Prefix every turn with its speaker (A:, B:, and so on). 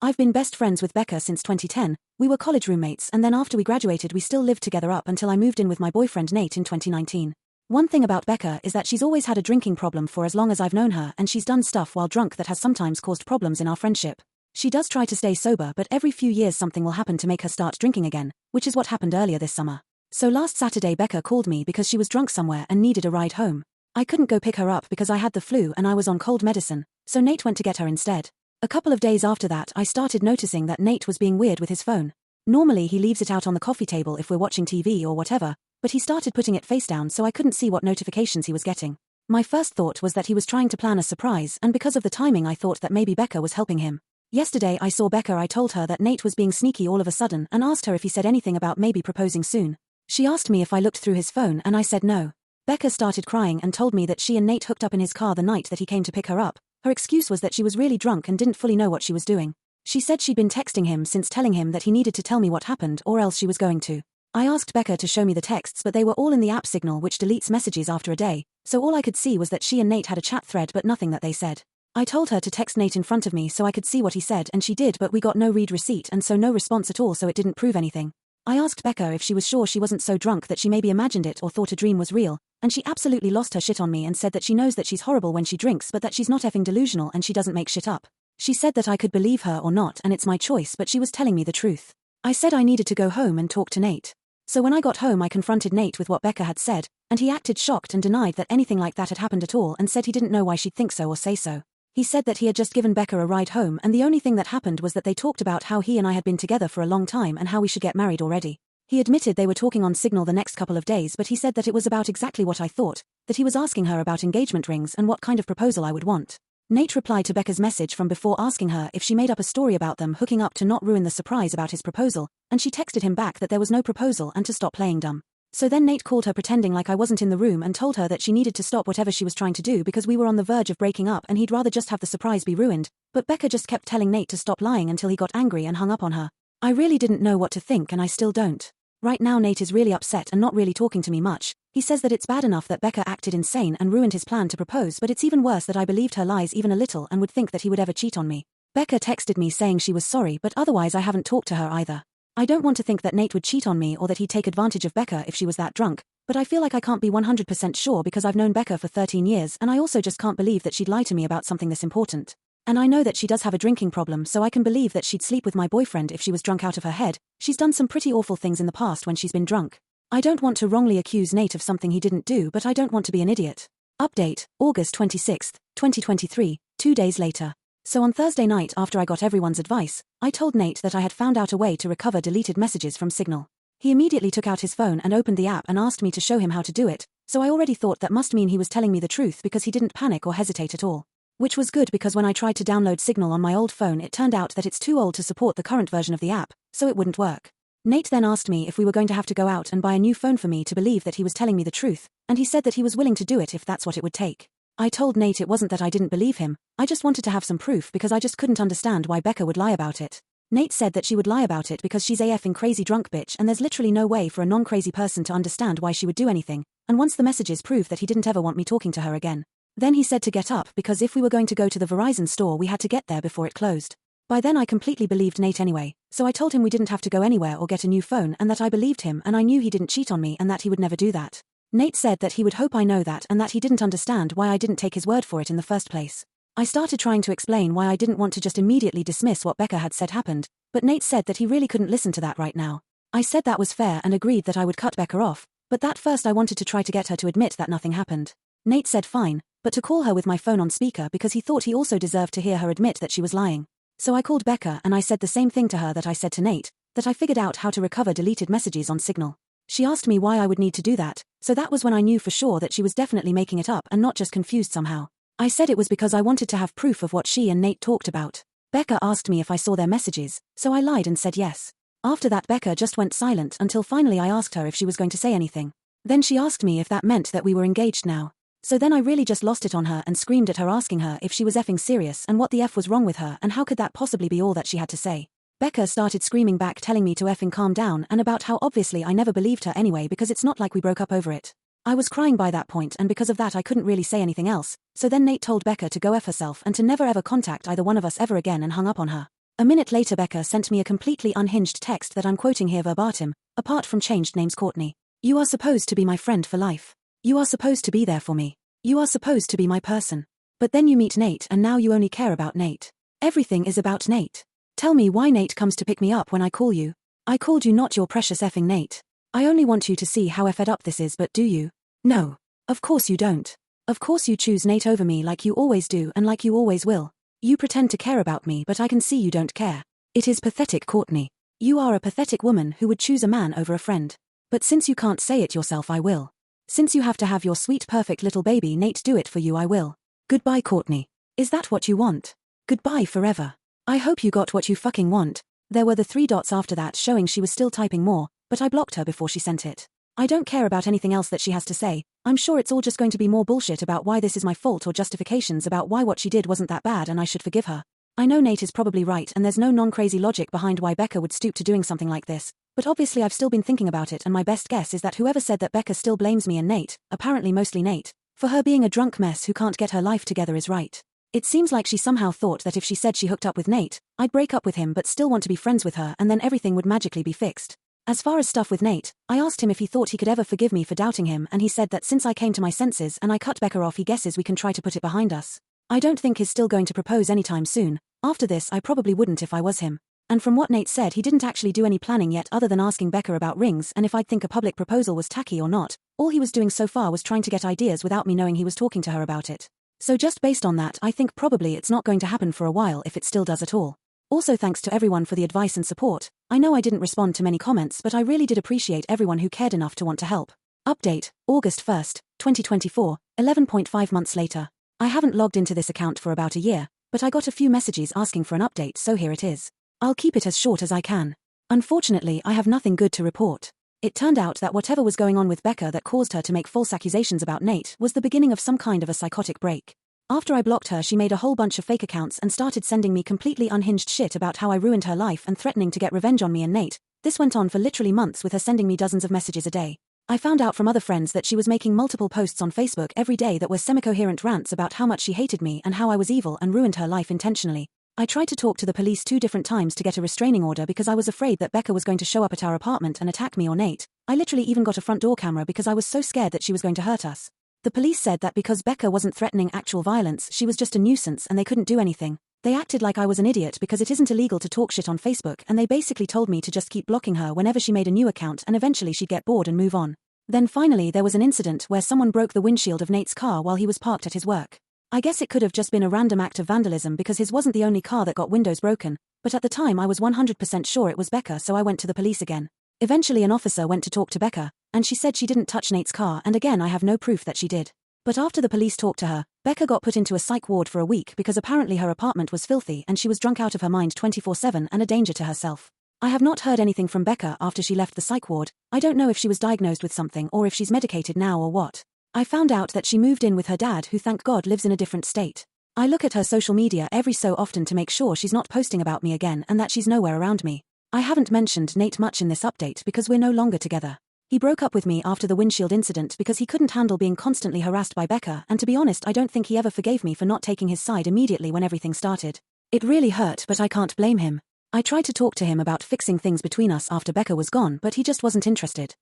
A: I've been best friends with Becca since 2010, we were college roommates and then after we graduated we still lived together up until I moved in with my boyfriend Nate in 2019. One thing about Becca is that she's always had a drinking problem for as long as I've known her and she's done stuff while drunk that has sometimes caused problems in our friendship. She does try to stay sober but every few years something will happen to make her start drinking again, which is what happened earlier this summer. So last Saturday Becca called me because she was drunk somewhere and needed a ride home. I couldn't go pick her up because I had the flu and I was on cold medicine, so Nate went to get her instead. A couple of days after that I started noticing that Nate was being weird with his phone. Normally he leaves it out on the coffee table if we're watching TV or whatever, but he started putting it face down so I couldn't see what notifications he was getting. My first thought was that he was trying to plan a surprise and because of the timing I thought that maybe Becca was helping him. Yesterday I saw Becca. I told her that Nate was being sneaky all of a sudden and asked her if he said anything about maybe proposing soon. She asked me if I looked through his phone and I said no. Becca started crying and told me that she and Nate hooked up in his car the night that he came to pick her up. Her excuse was that she was really drunk and didn't fully know what she was doing. She said she'd been texting him since telling him that he needed to tell me what happened or else she was going to. I asked Becca to show me the texts but they were all in the app Signal which deletes messages after a day, so all I could see was that she and Nate had a chat thread but nothing that they said. I told her to text Nate in front of me so I could see what he said and she did but we got no read receipt and so no response at all so it didn't prove anything. I asked Becca if she was sure she wasn't so drunk that she maybe imagined it or thought a dream was real, and she absolutely lost her shit on me and said that she knows that she's horrible when she drinks but that she's not effing delusional and she doesn't make shit up. She said that I could believe her or not and it's my choice but she was telling me the truth. I said I needed to go home and talk to Nate. So when I got home I confronted Nate with what Becca had said, and he acted shocked and denied that anything like that had happened at all and said he didn't know why she'd think so or say so. He said that he had just given Becca a ride home and the only thing that happened was that they talked about how he and I had been together for a long time and how we should get married already. He admitted they were talking on Signal the next couple of days but he said that it was about exactly what I thought, that he was asking her about engagement rings and what kind of proposal I would want. Nate replied to Becca's message from before asking her if she made up a story about them hooking up to not ruin the surprise about his proposal, and she texted him back that there was no proposal and to stop playing dumb. So then Nate called her pretending like I wasn't in the room and told her that she needed to stop whatever she was trying to do because we were on the verge of breaking up and he'd rather just have the surprise be ruined, but Becca just kept telling Nate to stop lying until he got angry and hung up on her. I really didn't know what to think and I still don't. Right now Nate is really upset and not really talking to me much. He says that it's bad enough that Becca acted insane and ruined his plan to propose but it's even worse that I believed her lies even a little and would think that he would ever cheat on me. Becca texted me saying she was sorry but otherwise I haven't talked to her either. I don't want to think that Nate would cheat on me or that he'd take advantage of Becca if she was that drunk, but I feel like I can't be 100% sure because I've known Becca for 13 years and I also just can't believe that she'd lie to me about something this important. And I know that she does have a drinking problem so I can believe that she'd sleep with my boyfriend if she was drunk out of her head. She's done some pretty awful things in the past when she's been drunk. I don't want to wrongly accuse Nate of something he didn't do but I don't want to be an idiot. Update, August 26, 2023, 2 days later. So on Thursday night after I got everyone's advice, I told Nate that I had found out a way to recover deleted messages from Signal. He immediately took out his phone and opened the app and asked me to show him how to do it, so I already thought that must mean he was telling me the truth because he didn't panic or hesitate at all. Which was good because when I tried to download Signal on my old phone it turned out that it's too old to support the current version of the app, so it wouldn't work. Nate then asked me if we were going to have to go out and buy a new phone for me to believe that he was telling me the truth, and he said that he was willing to do it if that's what it would take. I told Nate it wasn't that I didn't believe him, I just wanted to have some proof because I just couldn't understand why Becca would lie about it. Nate said that she would lie about it because she's a effing crazy drunk bitch and there's literally no way for a non-crazy person to understand why she would do anything, and once the messages proved that he didn't ever want me talking to her again. Then he said to get up because if we were going to go to the Verizon store we had to get there before it closed. By then I completely believed Nate anyway, so I told him we didn't have to go anywhere or get a new phone and that I believed him and I knew he didn't cheat on me and that he would never do that. Nate said that he would hope I know that and that he didn't understand why I didn't take his word for it in the first place. I started trying to explain why I didn't want to just immediately dismiss what Becca had said happened, but Nate said that he really couldn't listen to that right now. I said that was fair and agreed that I would cut Becca off, but that first I wanted to try to get her to admit that nothing happened. Nate said fine, but to call her with my phone on speaker because he thought he also deserved to hear her admit that she was lying. So I called Becca and I said the same thing to her that I said to Nate, that I figured out how to recover deleted messages on Signal. She asked me why I would need to do that, so that was when I knew for sure that she was definitely making it up and not just confused somehow. I said it was because I wanted to have proof of what she and Nate talked about. Becca asked me if I saw their messages, so I lied and said yes. After that Becca just went silent until finally I asked her if she was going to say anything. Then she asked me if that meant that we were engaged now. So then I really just lost it on her and screamed at her asking her if she was effing serious and what the F was wrong with her and how could that possibly be all that she had to say. Becca started screaming back telling me to effing calm down and about how obviously I never believed her anyway because it's not like we broke up over it. I was crying by that point and because of that I couldn't really say anything else, so then Nate told Becca to go F herself and to never ever contact either one of us ever again and hung up on her. A minute later Becca sent me a completely unhinged text that I'm quoting here verbatim, apart from changed names Courtney. You are supposed to be my friend for life. You are supposed to be there for me. You are supposed to be my person. But then you meet Nate and now you only care about Nate. Everything is about Nate. Tell me why Nate comes to pick me up when I call you. I called you not your precious effing Nate. I only want you to see how effed up this is, but do you? No. Of course you don't. Of course you choose Nate over me like you always do and like you always will. You pretend to care about me but I can see you don't care. It is pathetic, Courtney. You are a pathetic woman who would choose a man over a friend. But since you can't say it yourself, I will. Since you have to have your sweet perfect little baby Nate do it for you, I will. Goodbye, Courtney. Is that what you want? Goodbye forever. I hope you got what you fucking want. There were the 3 dots after that showing she was still typing more, but I blocked her before she sent it. I don't care about anything else that she has to say. I'm sure it's all just going to be more bullshit about why this is my fault or justifications about why what she did wasn't that bad and I should forgive her. I know Nate is probably right and there's no non-crazy logic behind why Becca would stoop to doing something like this, but obviously I've still been thinking about it and my best guess is that whoever said that Becca still blames me and Nate, apparently mostly Nate, for her being a drunk mess who can't get her life together is right. It seems like she somehow thought that if she said she hooked up with Nate, I'd break up with him but still want to be friends with her and then everything would magically be fixed. As far as stuff with Nate, I asked him if he thought he could ever forgive me for doubting him and he said that since I came to my senses and I cut Becca off he guesses we can try to put it behind us. I don't think he's still going to propose anytime soon. After this I probably wouldn't if I was him. And from what Nate said he didn't actually do any planning yet other than asking Becca about rings and if I'd think a public proposal was tacky or not. All he was doing so far was trying to get ideas without me knowing he was talking to her about it. So just based on that I think probably it's not going to happen for a while if it still does at all. Also thanks to everyone for the advice and support. I know I didn't respond to many comments but I really did appreciate everyone who cared enough to want to help. Update, August 1st, 2024, 11.5 months later. I haven't logged into this account for about a year, but I got a few messages asking for an update so here it is. I'll keep it as short as I can. Unfortunately I have nothing good to report. It turned out that whatever was going on with Becca that caused her to make false accusations about Nate was the beginning of some kind of a psychotic break. After I blocked her she made a whole bunch of fake accounts and started sending me completely unhinged shit about how I ruined her life and threatening to get revenge on me and Nate. This went on for literally months with her sending me dozens of messages a day. I found out from other friends that she was making multiple posts on Facebook every day that were semi-coherent rants about how much she hated me and how I was evil and ruined her life intentionally. I tried to talk to the police 2 different times to get a restraining order because I was afraid that Becca was going to show up at our apartment and attack me or Nate. I literally even got a front door camera because I was so scared that she was going to hurt us. The police said that because Becca wasn't threatening actual violence she was just a nuisance and they couldn't do anything. They acted like I was an idiot because it isn't illegal to talk shit on Facebook and they basically told me to just keep blocking her whenever she made a new account and eventually she'd get bored and move on. Then finally there was an incident where someone broke the windshield of Nate's car while he was parked at his work. I guess it could have just been a random act of vandalism because his wasn't the only car that got windows broken, but at the time I was 100% sure it was Becca so I went to the police again. Eventually an officer went to talk to Becca, and she said she didn't touch Nate's car and again I have no proof that she did. But after the police talked to her, Becca got put into a psych ward for a week because apparently her apartment was filthy and she was drunk out of her mind 24/7 and a danger to herself. I have not heard anything from Becca after she left the psych ward. I don't know if she was diagnosed with something or if she's medicated now or what. I found out that she moved in with her dad who thank God lives in a different state. I look at her social media every so often to make sure she's not posting about me again and that she's nowhere around me. I haven't mentioned Nate much in this update because we're no longer together. He broke up with me after the windshield incident because he couldn't handle being constantly harassed by Becca and to be honest I don't think he ever forgave me for not taking his side immediately when everything started. It really hurt but I can't blame him. I tried to talk to him about fixing things between us after Becca was gone but he just wasn't interested.